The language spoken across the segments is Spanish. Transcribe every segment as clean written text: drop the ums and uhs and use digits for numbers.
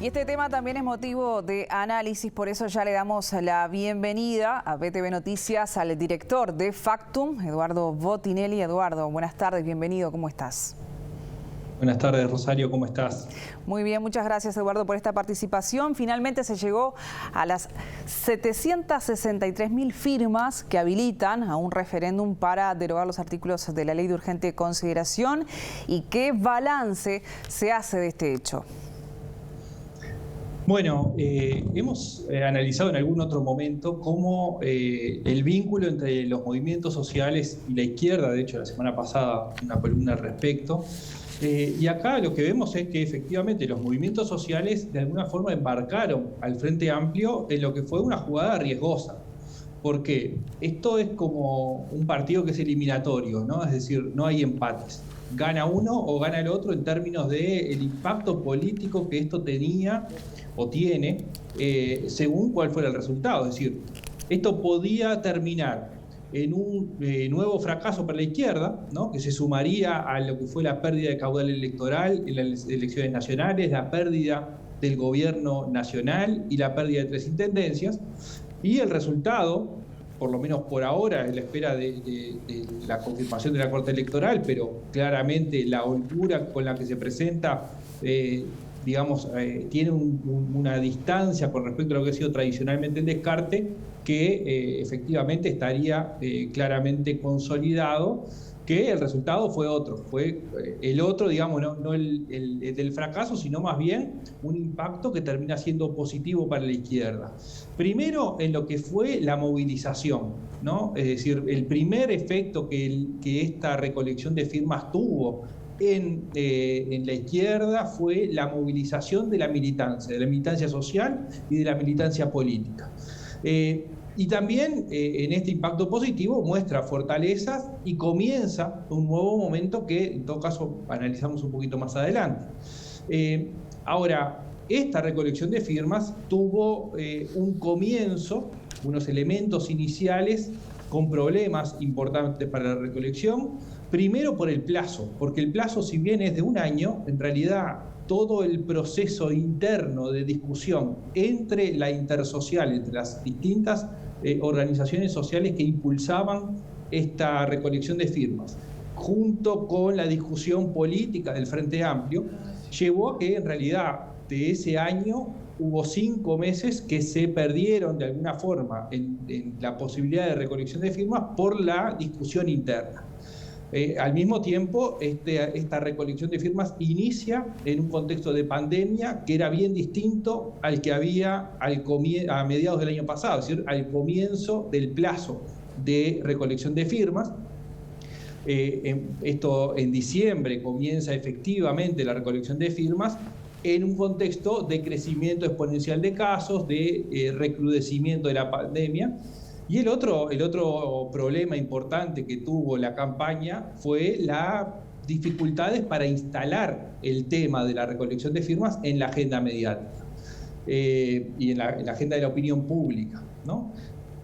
Y este tema también es motivo de análisis, por eso ya le damos la bienvenida a BTV Noticias al director de Factum, Eduardo Botinelli. Eduardo, buenas tardes, bienvenido, ¿cómo estás? Buenas tardes, Rosario, ¿cómo estás? Muy bien, muchas gracias, Eduardo, por esta participación. Finalmente se llegó a las 763.000 firmas que habilitan a un referéndum para derogar los artículos de la Ley de Urgente Consideración. ¿Y qué balance se hace de este hecho? Bueno, hemos analizado en algún otro momento cómo el vínculo entre los movimientos sociales y la izquierda, de hecho la semana pasada una columna al respecto, y acá lo que vemos es que efectivamente los movimientos sociales de alguna forma embarcaron al Frente Amplio en lo que fue una jugada riesgosa. Porque esto es como un partido que es eliminatorio, ¿no? Es decir, no hay empates. Gana uno o gana el otro en términos del impacto político que esto tenía o tiene según cuál fuera el resultado. Es decir, esto podía terminar en un nuevo fracaso para la izquierda, ¿no? Que se sumaría a lo que fue la pérdida de caudal electoral en las elecciones nacionales, la pérdida del gobierno nacional y la pérdida de 3 intendencias. Y el resultado, por lo menos por ahora, en la espera de la confirmación de la Corte Electoral, pero claramente la holgura con la que se presenta, tiene una distancia con respecto a lo que ha sido tradicionalmente el descarte, que efectivamente estaría claramente consolidado, que el resultado fue otro, fue el otro, digamos, no el del fracaso, sino más bien un impacto que termina siendo positivo para la izquierda. Primero, en lo que fue la movilización, ¿no? Es decir, el primer efecto que esta recolección de firmas tuvo en la izquierda fue la movilización de la militancia social y de la militancia política. Y también en este impacto positivo muestra fortalezas y comienza un nuevo momento que en todo caso analizamos un poquito más adelante. Ahora, esta recolección de firmas tuvo un comienzo, unos elementos iniciales con problemas importantes para la recolección. Primero por el plazo, porque el plazo, si bien es de un año, en realidad todo el proceso interno de discusión entre la intersocial, entre las distintas organizaciones sociales que impulsaban esta recolección de firmas, junto con la discusión política del Frente Amplio, llevó a que en realidad de ese año hubo 5 meses que se perdieron de alguna forma en la posibilidad de recolección de firmas por la discusión interna. Al mismo tiempo, esta recolección de firmas inicia en un contexto de pandemia que era bien distinto al que había a mediados del año pasado, es decir, al comienzo del plazo de recolección de firmas. Esto en diciembre comienza efectivamente la recolección de firmas en un contexto de crecimiento exponencial de casos, de recrudecimiento de la pandemia. Y el otro problema importante que tuvo la campaña fue las dificultades para instalar el tema de la recolección de firmas en la agenda mediática y en la agenda de la opinión pública, ¿no?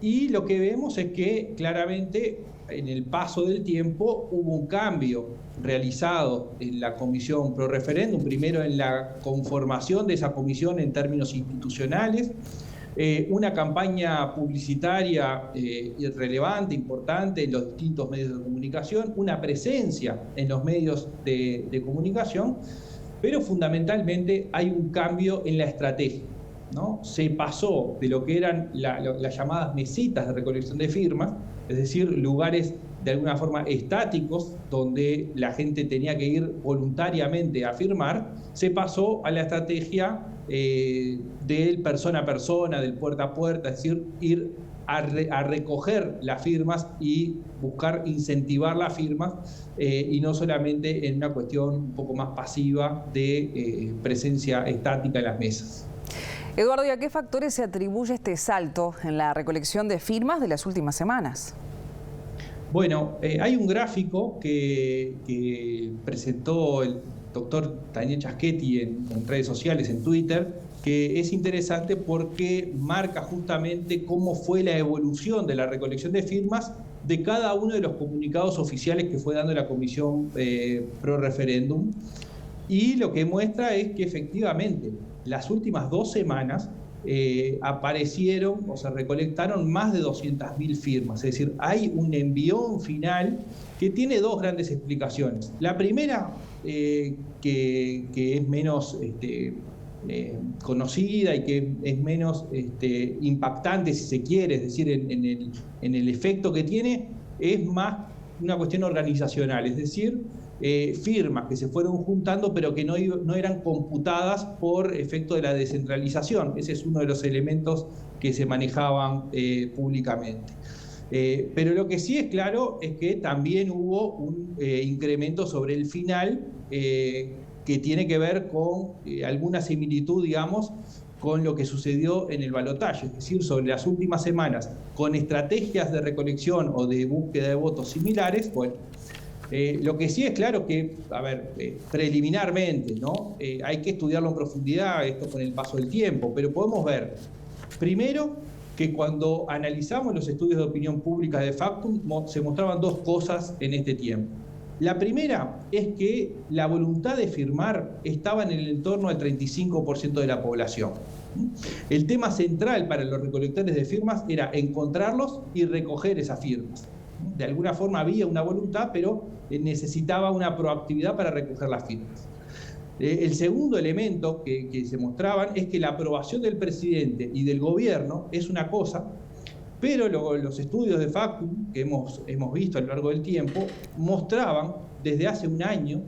Y lo que vemos es que claramente en el paso del tiempo hubo un cambio realizado en la comisión pro referéndum, primero en la conformación de esa comisión en términos institucionales, una campaña publicitaria relevante, importante en los distintos medios de comunicación, una presencia en los medios de comunicación, pero fundamentalmente hay un cambio en la estrategia, ¿no? Se pasó de lo que eran las llamadas mesitas de recolección de firmas, es decir, lugares de alguna forma estáticos, donde la gente tenía que ir voluntariamente a firmar, se pasó a la estrategia del persona a persona, del puerta a puerta, es decir, ir a recoger las firmas y buscar incentivar las firmas y no solamente en una cuestión un poco más pasiva de presencia estática en las mesas. Eduardo, ¿y a qué factores se atribuye este salto en la recolección de firmas de las últimas semanas? Bueno, hay un gráfico que presentó el doctor Daniel Chasquetti en redes sociales, en Twitter, que es interesante porque marca justamente cómo fue la evolución de la recolección de firmas de cada uno de los comunicados oficiales que fue dando la Comisión Pro Referéndum. Y lo que muestra es que efectivamente las últimas 2 semanas aparecieron o se recolectaron más de 200.000 firmas. Es decir, hay un envión final que tiene 2 grandes explicaciones. La primera, que es menos conocida y que es menos impactante, si se quiere, es decir, en el efecto que tiene, es más una cuestión organizacional, es decir, firmas que se fueron juntando pero que no eran computadas por efecto de la descentralización. Ese es uno de los elementos que se manejaban públicamente. Pero lo que sí es claro es que también hubo un incremento sobre el final que tiene que ver con alguna similitud, digamos, con lo que sucedió en el balotaje, es decir, sobre las últimas semanas, con estrategias de recolección o de búsqueda de votos similares. Bueno, lo que sí es claro que, a ver, preliminarmente, ¿no? Hay que estudiarlo en profundidad, esto con el paso del tiempo, pero podemos ver, primero, que cuando analizamos los estudios de opinión pública de Factum, se mostraban 2 cosas en este tiempo. La primera es que la voluntad de firmar estaba en el entorno del 35% de la población. El tema central para los recolectores de firmas era encontrarlos y recoger esas firmas. De alguna forma había una voluntad, pero necesitaba una proactividad para recoger las firmas. El segundo elemento que se mostraban es que la aprobación del presidente y del gobierno es una cosa, pero los estudios de Factum que hemos visto a lo largo del tiempo mostraban desde hace un año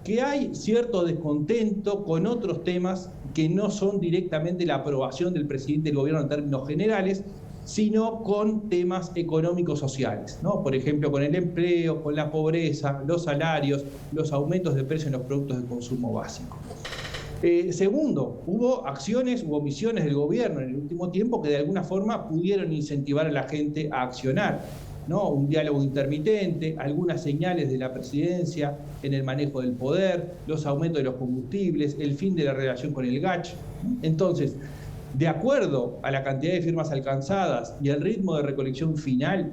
que hay cierto descontento con otros temas que no son directamente la aprobación del presidente y del gobierno en términos generales, sino con temas económicos sociales, ¿no? Por ejemplo, con el empleo, con la pobreza, los salarios, los aumentos de precio en los productos de consumo básico. Segundo, hubo acciones u omisiones del gobierno en el último tiempo que de alguna forma pudieron incentivar a la gente a accionar, ¿no? Un diálogo intermitente, algunas señales de la presidencia en el manejo del poder, los aumentos de los combustibles, el fin de la relación con el GACH. Entonces, de acuerdo a la cantidad de firmas alcanzadas y el ritmo de recolección final,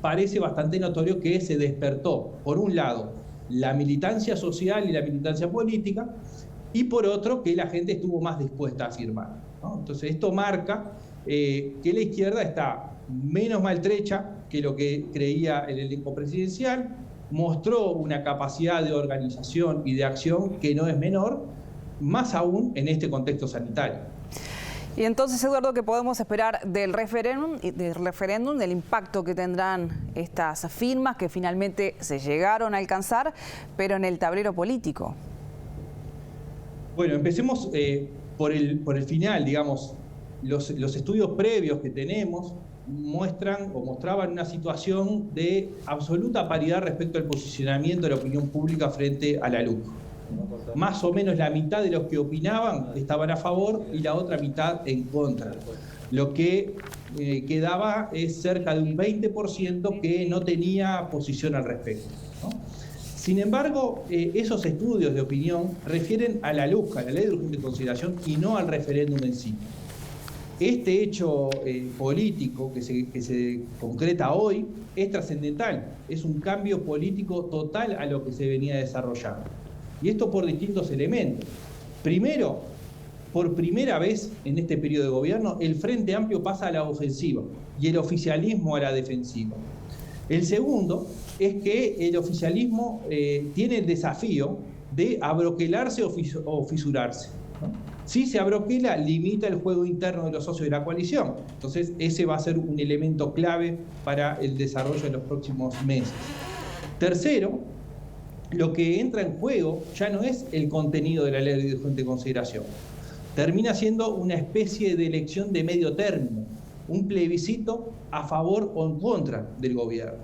parece bastante notorio que se despertó, por un lado, la militancia social y la militancia política, y por otro, que la gente estuvo más dispuesta a firmar, ¿no? Entonces, esto marca que la izquierda está menos maltrecha que lo que creía el elenco presidencial, mostró una capacidad de organización y de acción que no es menor, más aún en este contexto sanitario. Y entonces, Eduardo, ¿qué podemos esperar del referéndum, del impacto que tendrán estas firmas que finalmente se llegaron a alcanzar, pero en el tablero político? Bueno, empecemos por el final, digamos. Los estudios previos que tenemos mostraban una situación de absoluta paridad respecto al posicionamiento de la opinión pública frente a la LUC. Más o menos la mitad de los que opinaban estaban a favor y la otra mitad en contra. Lo que quedaba es cerca de un 20% que no tenía posición al respecto, ¿no? Sin embargo, esos estudios de opinión refieren a la LUC, a la Ley de Urgente Consideración, y no al referéndum en sí. Este hecho político que se concreta hoy es trascendental, es un cambio político total a lo que se venía desarrollando. Y esto por distintos elementos. Primero, por primera vez en este periodo de gobierno, el Frente Amplio pasa a la ofensiva y el oficialismo a la defensiva. El segundo es que el oficialismo tiene el desafío de abroquelarse o fisurarse, ¿no? Si se abroquela, limita el juego interno de los socios de la coalición. Entonces, ese va a ser un elemento clave para el desarrollo de los próximos meses. Tercero, lo que entra en juego ya no es el contenido de la Ley de Urgente Consideración. Termina siendo una especie de elección de medio término, un plebiscito a favor o en contra del gobierno.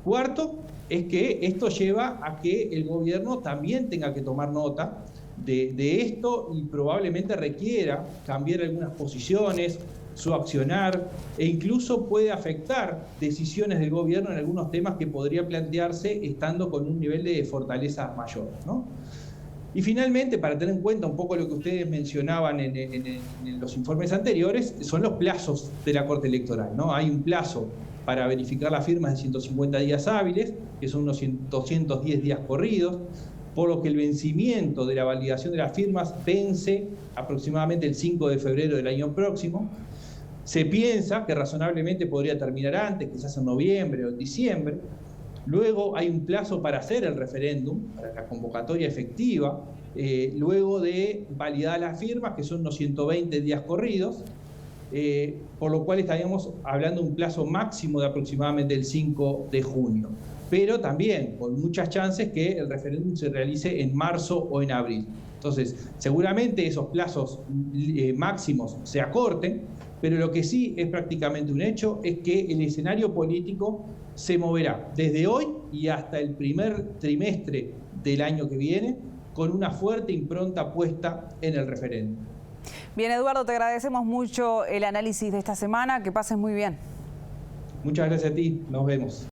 Cuarto, es que esto lleva a que el gobierno también tenga que tomar nota de esto y probablemente requiera cambiar algunas posiciones, su accionar, e incluso puede afectar decisiones del gobierno en algunos temas que podría plantearse estando con un nivel de fortaleza mayor, ¿no? Y finalmente, para tener en cuenta un poco lo que ustedes mencionaban en los informes anteriores, son los plazos de la Corte Electoral, ¿no? Hay un plazo para verificar las firmas de 150 días hábiles, que son unos 210 días corridos. por lo que el vencimiento de la validación de las firmas vence aproximadamente el 5 de febrero del año próximo. Se piensa que razonablemente podría terminar antes, quizás en noviembre o en diciembre. Luego hay un plazo para hacer el referéndum, para la convocatoria efectiva, luego de validar las firmas, que son unos 120 días corridos, por lo cual estaríamos hablando de un plazo máximo de aproximadamente el 5 de junio. Pero también con muchas chances que el referéndum se realice en marzo o en abril. Entonces, seguramente esos plazos máximos se acorten, pero lo que sí es prácticamente un hecho es que el escenario político se moverá desde hoy y hasta el primer trimestre del año que viene con una fuerte impronta puesta en el referéndum. Bien, Eduardo, te agradecemos mucho el análisis de esta semana. Que pases muy bien. Muchas gracias a ti. Nos vemos.